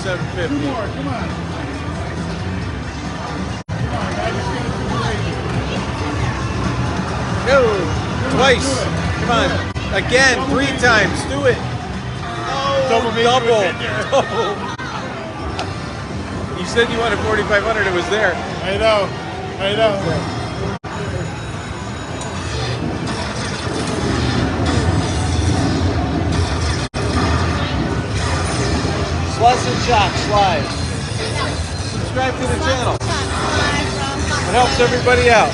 750. Two more, come on. Come on, I just gotta do the lady. No, twice. Come on. Again, 3 times. Do it. Oh, double. You said you wanted 4,500. It was there. I know. Sluts and Shocks Live. Subscribe to the channel. It helps everybody out.